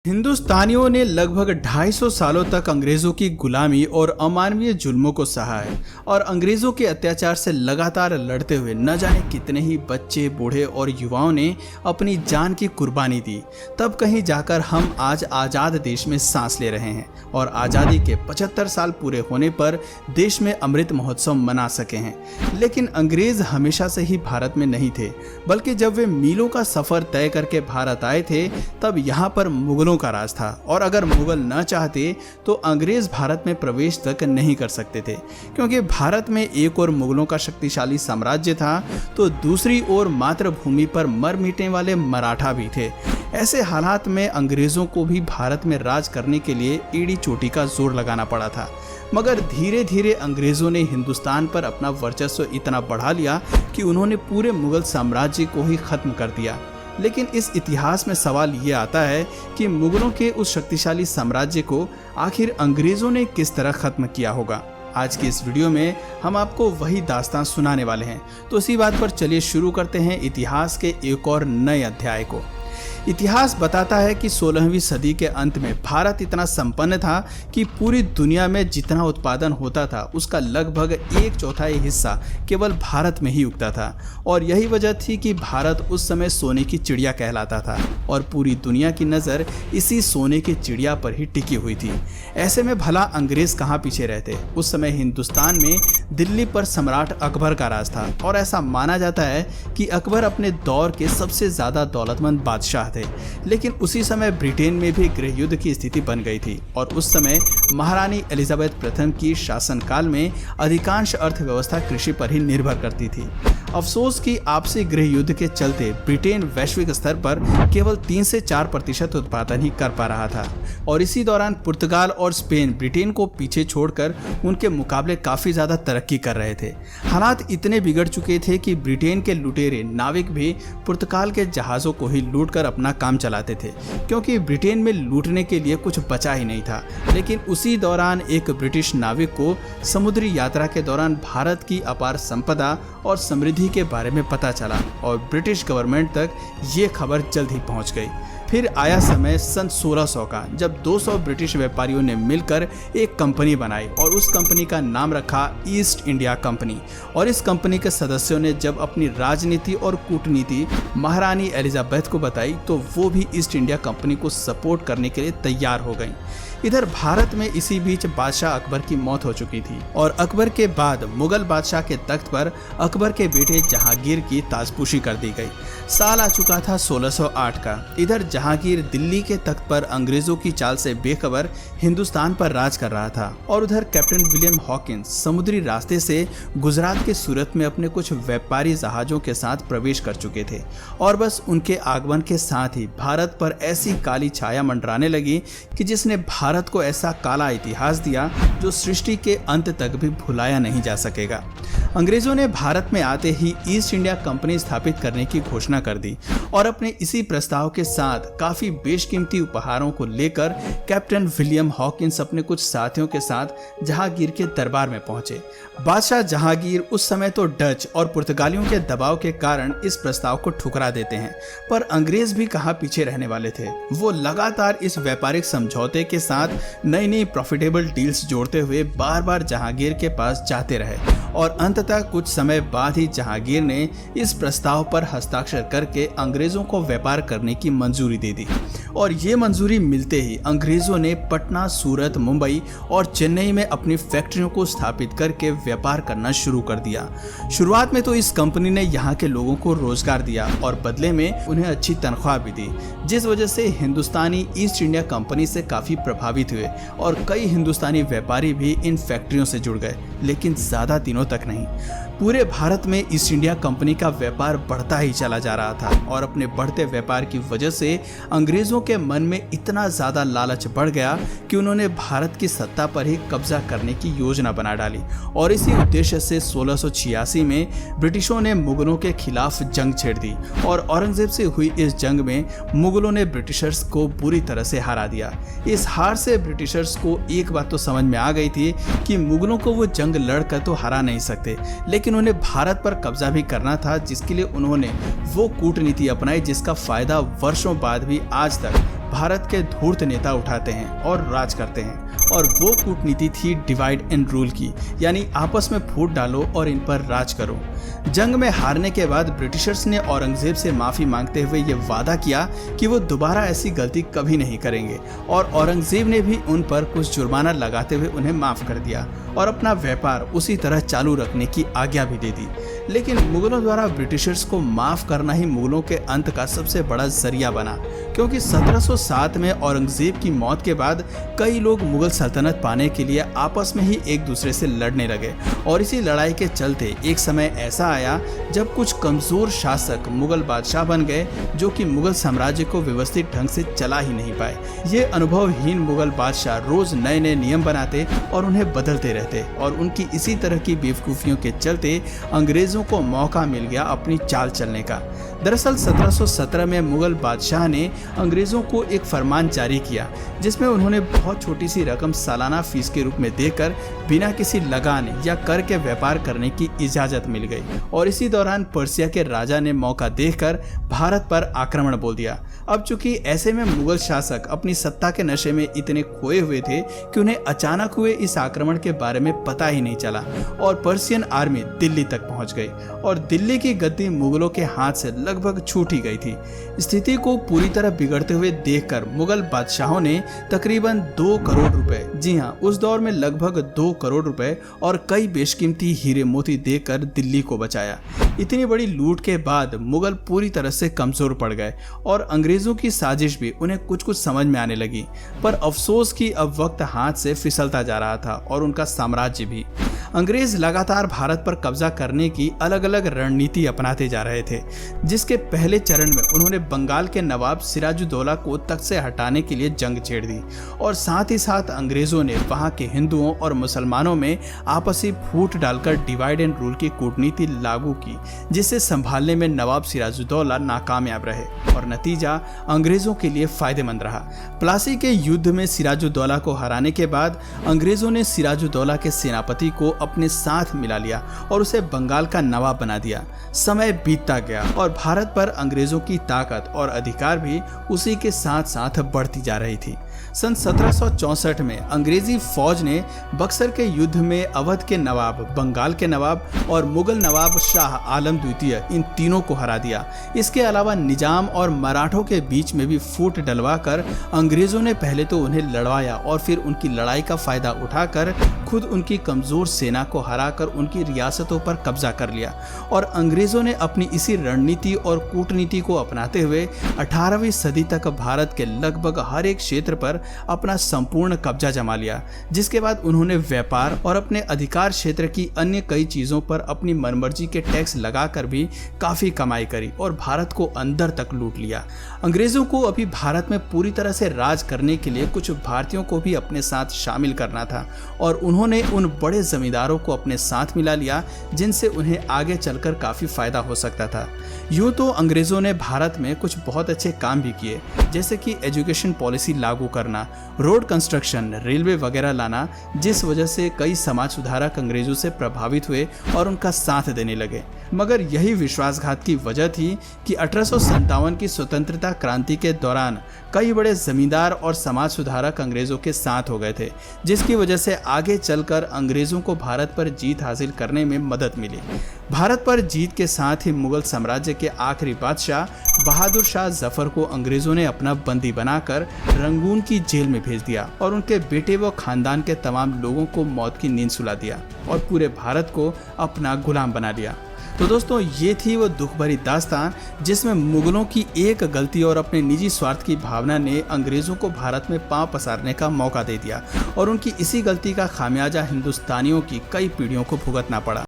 हिंदुस्तानियों ने लगभग 250 सालों तक अंग्रेजों की गुलामी और अमानवीय जुल्मों को सहा है और अंग्रेजों के अत्याचार से लगातार लड़ते हुए न जाने कितने ही बच्चे, बूढ़े और युवाओं ने अपनी जान की कुर्बानी दी। तब कहीं जाकर हम आज आज़ाद देश में सांस ले रहे हैं और आज़ादी के 75 साल पूरे होने पर देश में अमृत महोत्सव मना सके हैं। लेकिन अंग्रेज हमेशा से ही भारत में नहीं थे, बल्कि जब वे मीलों का सफर तय करके भारत आए थे तब यहाँ पर मुगलों का राज था और अगर मुगल न चाहते तो अंग्रेज भारत में प्रवेश तक नहीं कर सकते थे, क्योंकि भारत में एक और मुगलों का शक्तिशाली साम्राज्य था तो दूसरी ओर मातृभूमि पर मर मिटने वाले मराठा भी थे। ऐसे हालात में अंग्रेजों को भी भारत में राज करने के लिए एड़ी चोटी का जोर लगाना पड़ा था। मगर धीरे धीरे अंग्रेजों ने हिंदुस्तान पर अपना वर्चस्व इतना बढ़ा लिया कि उन्होंने पूरे मुगल साम्राज्य को ही खत्म कर दिया। लेकिन इस इतिहास में सवाल ये आता है कि मुगलों के उस शक्तिशाली साम्राज्य को आखिर अंग्रेजों ने किस तरह खत्म किया होगा। आज की इस वीडियो में हम आपको वही दास्तान सुनाने वाले हैं। तो इसी बात पर चलिए शुरू करते हैं इतिहास के एक और नए अध्याय को। इतिहास बताता है कि 16वीं सदी के अंत में भारत इतना संपन्न था कि पूरी दुनिया में जितना उत्पादन होता था उसका लगभग 1/4 हिस्सा केवल भारत में ही उगता था और यही वजह थी कि भारत उस समय सोने की चिड़िया कहलाता था और पूरी दुनिया की नज़र इसी सोने की चिड़िया पर ही टिकी हुई थी। ऐसे में भला अंग्रेज कहाँ पीछे रहते। उस समय हिंदुस्तान में दिल्ली पर सम्राट अकबर का राज था और ऐसा माना जाता है कि अकबर अपने दौर के सबसे ज़्यादा दौलतमंद बादशाह थे। लेकिन उसी समय ब्रिटेन में भी गृह युद्ध की स्थिति बन गई थी और उस समय महारानी एलिजाबेथ प्रथम की शासनकाल में अधिकांश अर्थव्यवस्था कृषि पर ही निर्भर करती थी। अफसोस कि आपसी गृह युद्ध के चलते ब्रिटेन वैश्विक स्तर पर केवल 3 से 4% उत्पादन ही कर पा रहा था और इसी दौरान पुर्तगाल और स्पेन ब्रिटेन को पीछे छोड़कर उनके मुकाबले काफ़ी ज़्यादा तरक्की कर रहे थे। हालात इतने बिगड़ चुके थे कि ब्रिटेन के लुटेरे नाविक भी पुर्तगाल के जहाज़ों को ही लूटकर अपना काम चलाते थे, क्योंकि ब्रिटेन में लूटने के लिए कुछ बचा ही नहीं था। लेकिन उसी दौरान एक ब्रिटिश नाविक को समुद्री यात्रा के दौरान भारत की अपार संपदा और समृद्धि के बारे में पता चला और ब्रिटिश गवर्नमेंट तक ये खबर जल्द ही पहुंच गई। फिर आया समय सन 1600 का, जब 200 ब्रिटिश व्यापारियों ने मिलकर एक कंपनी बनाई और उस कंपनी का नाम रखा ईस्ट इंडिया कंपनी। और इस कंपनी के सदस्यों ने जब अपनी राजनीति और कूटनीति महारानी एलिजाबेथ को बताई तो वो भी ईस्ट इंडिया कंपनी को सपोर्ट करने के लिए तैयार हो गई। इधर भारत में इसी बीच बादशाह अकबर की मौत हो चुकी थी और अकबर के बाद मुगल बादशाह के तख्त पर अकबर के बेटे जहांगीर की ताजपोशी कर दी गई। साल आ चुका था 1608 का। इधर जहांगीर दिल्ली के तख्त पर अंग्रेजों की चाल से बेखबर हिंदुस्तान पर राज कर रहा था और उधर कैप्टन विलियम हॉकिंस समुद्री रास्ते से गुजरात के सूरत में अपने कुछ व्यापारी जहाजों के साथ प्रवेश कर चुके थे और बस उनके आगमन के साथ ही भारत पर ऐसी काली छाया मंडराने लगी कि जिसने भारत को ऐसा काला इतिहास दिया जो सृष्टि के अंत तक भी भुलाया नहीं जा सकेगा। अंग्रेजों ने भारत में आते ही ईस्ट इंडिया कंपनी स्थापित करने की घोषणा कर दी और अपने इसी प्रस्ताव के साथ काफी बेशकीमती उपहारों को लेकर कैप्टन विलियम हॉकिंस अपने कुछ साथियों के साथ जहांगीर के दरबार में पहुंचे। बादशाह जहांगीर उस समय तो डच और पुर्तगालियों के दबाव के कारण इस प्रस्ताव को ठुकरा देते हैं, पर अंग्रेज भी कहाँ पीछे रहने वाले थे। वो लगातार इस व्यापारिक समझौते के साथ नई नई प्रॉफिटेबल डील्स जोड़ते हुए बार बार जहांगीर के पास जाते रहे और अंततः कुछ समय बाद ही जहांगीर ने इस प्रस्ताव पर हस्ताक्षर करके अंग्रेजों को व्यापार करने की मंजूरी दे दी। और ये मंजूरी मिलते ही अंग्रेजों ने पटना, सूरत, मुंबई और चेन्नई में अपनी फैक्ट्रियों को स्थापित करके व्यापार करना शुरू कर दिया। शुरुआत में तो इस कंपनी ने यहाँ के लोगों को रोजगार दिया और बदले में उन्हें अच्छी तनख्वाह भी दी, जिस वजह से हिंदुस्तानी ईस्ट इंडिया कंपनी से काफी प्रभावित हुए और कई हिंदुस्तानी व्यापारी भी इन फैक्ट्रियों से जुड़ गए, लेकिन ज्यादा दिनों तक नहीं। पूरे भारत में ईस्ट इंडिया कंपनी का व्यापार बढ़ता ही चला जा रहा था और अपने बढ़ते व्यापार की वजह से अंग्रेजों के मन में इतना ज़्यादा लालच बढ़ गया कि उन्होंने भारत की सत्ता पर ही कब्जा करने की योजना बना डाली और इसी उद्देश्य से 1686 में ब्रिटिशों ने मुगलों के खिलाफ जंग छेड़ दी और औरंगजेब से हुई इस जंग में मुगलों ने ब्रिटिशर्स को बुरी तरह से हरा दिया। इस हार से ब्रिटिशर्स को एक बात तो समझ में आ गई थी कि मुगलों को वो जंग लड़कर तो हरा नहीं सकते, लेकिन उन्हें भारत पर कब्जा भी करना था, जिसके लिए उन्होंने वो कूटनीति अपनाई जिसका फायदा वर्षों बाद भी आज तक भारत के धूर्त नेता उठाते हैं और राज करते हैं। और वो कूटनीति थी डिवाइड एंड रूल की, यानी आपस में फूट डालो और इन पर राज करो। जंग में हारने के बाद ब्रिटिशर्स ने औरंगजेब से माफी मांगते हुए ये वादा किया कि वो दोबारा ऐसी गलती कभी नहीं करेंगे, और औरंगजेब ने भी उन पर कुछ जुर्माना लगाते हुए उन्हें माफ कर दिया और अपना व्यापार उसी तरह चालू रखने की आज्ञा भी दे दी। लेकिन मुगलों द्वारा ब्रिटिशर्स को माफ करना ही मुगलों के अंत का सबसे बड़ा जरिया बना, क्योंकि 1707 में औरंगजेब की मौत के बाद कई लोग मुगल सल्तनत पाने के लिए आपस में ही एक दूसरे से लड़ने लगे। और इसी लड़ाई के चलते एक समय ऐसा आया जब कुछ कमजोर शासक मुगल बादशाह बन गए, जो कि मुगल साम्राज्य को व्यवस्थित ढंग से चला ही नहीं पाए। ये अनुभवहीन मुगल बादशाह रोज नए नए नियम बनाते और उन्हें बदलते रहते, और उनकी इसी तरह की बेवकूफियों के चलते अंग्रेजों को मौका मिल गया अपनी चाल चलने का। दरअसल 1717 में मुगल बादशाह ने अंग्रेजों को एक फरमान जारी किया, जिसमें उन्होंने बहुत छोटी सी रकम सालाना फीस के रूप में देकर बिना किसी लगान या कर के व्यापार करने की इजाजत मिल गई। और इसी दौरान पर्सिया के राजा ने मौका देखकर भारत पर आक्रमण बोल दिया। अब चूंकि ऐसे में मुगल शासक अपनी सत्ता के नशे में इतने खोए हुए थे कि उन्हें अचानक हुए इस आक्रमण के बारे में पता ही नहीं चला, और पर्शियन आर्मी दिल्ली तक पहुंच गई और दिल्ली की गद्दी मुगलों के हाथ से लगभग छूट ही गई थी। स्थिति को पूरी तरह बिगड़ते हुए देखकर मुगल बादशाहों ने तकरीबन 2 करोड़ रुपए, जी हाँ उस दौर में लगभग 2 करोड़ रुपए और कई बेशकीमती हीरे मोती देकर दिल्ली को बचाया। इतनी बड़ी लूट के बाद मुगल पूरी तरह से कमजोर पड़ गए और अंग्रेजों की साजिश भी उन्हें कुछ कुछ समझ में आने लगी। पर अफसोस कि अब वक्त हाथ से फिसलता जा रहा था और उनका साम्राज्य भी। अंग्रेज लगातार भारत पर कब्जा करने की अलग अलग रणनीति अपनाते जा रहे थे, जिसके पहले चरण में उन्होंने बंगाल के नवाब सिराजुद्दौला को तख्त से हटाने के लिए जंग छेड़ दी, और साथ ही साथ अंग्रेजों ने वहां के हिंदुओं और मुसलमानों में आपसी फूट डालकर डिवाइड एंड रूल की कूटनीति लागू की, जिसे संभालने में नवाब सिराजुद्दौला नाकामयाब रहे और नतीजा अंग्रेजों के लिए फायदेमंद रहा। प्लासी के युद्ध में सिराजुद्दौला को हराने के बाद अंग्रेजों ने सिराजुद्दौला के सेनापति को अपने साथ मिला लिया और उसे बंगाल का नवाब बना दिया। समय बीतता गया और भारत पर अंग्रेजों की ताकत और अधिकार भी उसी के साथ साथ बढ़ती जा रही थी। सन 1764 में अंग्रेजी फौज ने बक्सर के युद्ध में अवध के नवाब, बंगाल के नवाब और मुगल नवाब शाह आलम द्वितीय, इन तीनों को हरा दिया। इसके अलावा निजाम और मराठों के बीच में भी फूट डलवाकर अंग्रेजों ने पहले तो उन्हें लड़वाया और फिर उनकी लड़ाई का फायदा उठाकर खुद उनकी कमजोर सेना को हराकर उनकी रियासतों पर कब्जा कर लिया। और अंग्रेजों ने अपनी इसी रणनीति और कूटनीति को अपनाते हुए 18वीं सदी तक भारत के लगभग हर एक क्षेत्र पर अपना संपूर्ण कब्जा जमा लिया, जिसके बाद उन्होंने व्यापार और अपने अधिकार क्षेत्र की अन्य कई चीजों पर अपनी मनमर्जी के टैक्स लगाकर भी काफी कमाई करी और भारत को अंदर तक लूट लिया। अंग्रेजों को अभी भारत में पूरी तरह से राज करने के लिए कुछ भारतीयों को भी अपने साथ शामिल करना था, और उन्होंने उन बड़े जमींदारों को अपने साथ मिला लिया जिनसे उन्हें आगे चलकर काफी फायदा हो सकता था। यूं तो अंग्रेजों ने भारत में कुछ बहुत अच्छे काम भी किए, जैसे कि एजुकेशन पॉलिसी लागू करना, रोड कंस्ट्रक्शन, रेलवे वगैरह लाना, जिस वजह से कई समाज सुधारक अंग्रेजों से प्रभावित हुए और उनका साथ देने लगे। मगर यही विश्वासघात की वजह थी कि 1857 की स्वतंत्रता क्रांति के दौरान कई बड़े जमींदार और समाज सुधारक अंग्रेजों के साथ हो गए थे, जिसकी वजह से आगे चलकर अंग्रेजों को भारत पर जीत हासिल करने में मदद मिली। भारत पर जीत के साथ ही मुगल साम्राज्य के आखिरी बादशाह बहादुर शाह जफर को अंग्रेजों ने अपना बंदी बनाकर रंगून की जेल में भेज दिया और उनके बेटे व खानदान के तमाम लोगों को मौत की नींद सुला दिया और पूरे भारत को अपना गुलाम बना लिया। तो दोस्तों, ये थी वो दुख भरी दास्तान जिसमें मुगलों की एक गलती और अपने निजी स्वार्थ की भावना ने अंग्रेजों को भारत में पांव पसारने का मौका दे दिया, और उनकी इसी गलती का खामियाजा हिंदुस्तानियों की कई पीढ़ियों को भुगतना पड़ा।